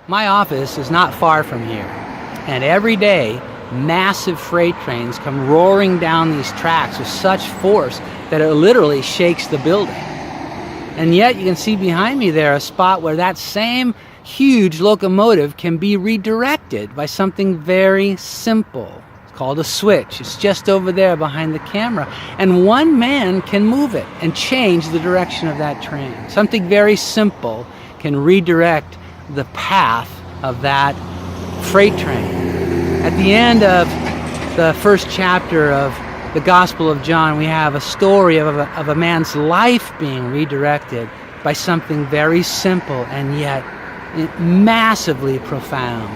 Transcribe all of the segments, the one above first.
My office is not far from here, and every day massive freight trains come roaring down these tracks with such force that it literally shakes the building. And yet you can see behind me there a spot where that same huge locomotive can be redirected by something very simple. It's called a switch. It's just over there behind the camera. And one man can move it and change the direction of that train. Something very simple can redirect the path of that freight train. At the end of the first chapter of the Gospel of John, we have a story of a man's life being redirected by something very simple and yet massively profound.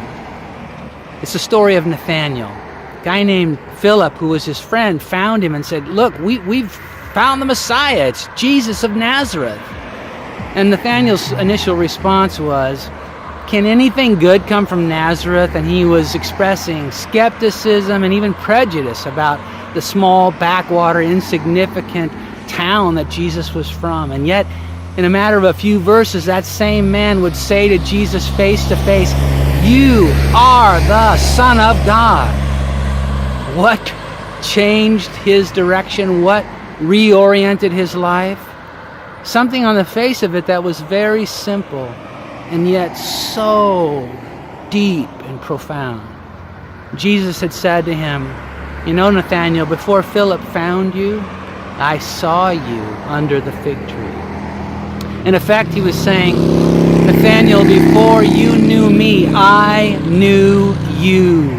It's the story of Nathaniel. A guy named Philip, who was his friend, found him and said, "Look, we've found the Messiah. It's Jesus of Nazareth." And Nathaniel's initial response was, "Can anything good come from Nazareth?" And he was expressing skepticism and even prejudice about the small, backwater, insignificant town that Jesus was from. And yet, in a matter of a few verses, that same man would say to Jesus face to face, "You are the Son of God." What changed his direction? What reoriented his life? Something on the face of it that was very simple and yet so deep and profound. Jesus had said to him, "You know, Nathaniel, before Philip found you, I saw you under the fig tree." In effect, he was saying, "Nathaniel, before you knew me, I knew you."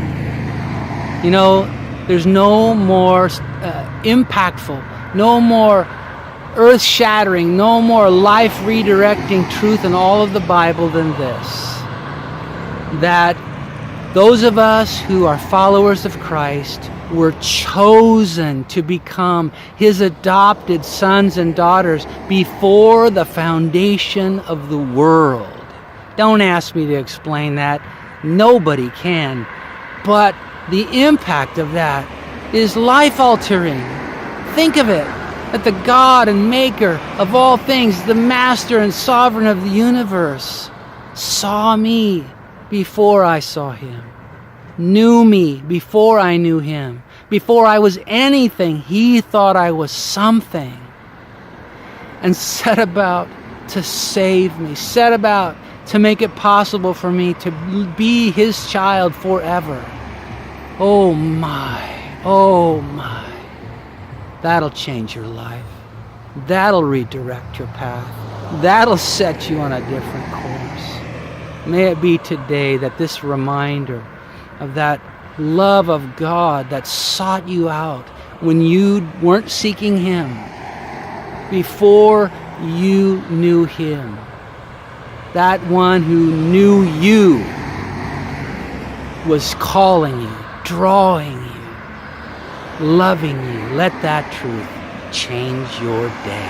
You know, there's no more impactful, no more earth-shattering, no more life-redirecting truth in all of the Bible than this. That those of us who are followers of Christ were chosen to become His adopted sons and daughters before the foundation of the world. Don't ask me to explain that. Nobody can. But the impact of that is life-altering. Think of it. That the God and maker of all things, the master and sovereign of the universe, saw me before I saw him, knew me before I knew him. Before I was anything, he thought I was something, and set about to save me, set about to make it possible for me to be his child forever. Oh my, oh my. That'll change your life. That'll redirect your path. That'll set you on a different course. May it be today that this reminder of that love of God that sought you out when you weren't seeking Him, before you knew Him, that one who knew you was calling you, drawing you, loving you. Let that truth change your day.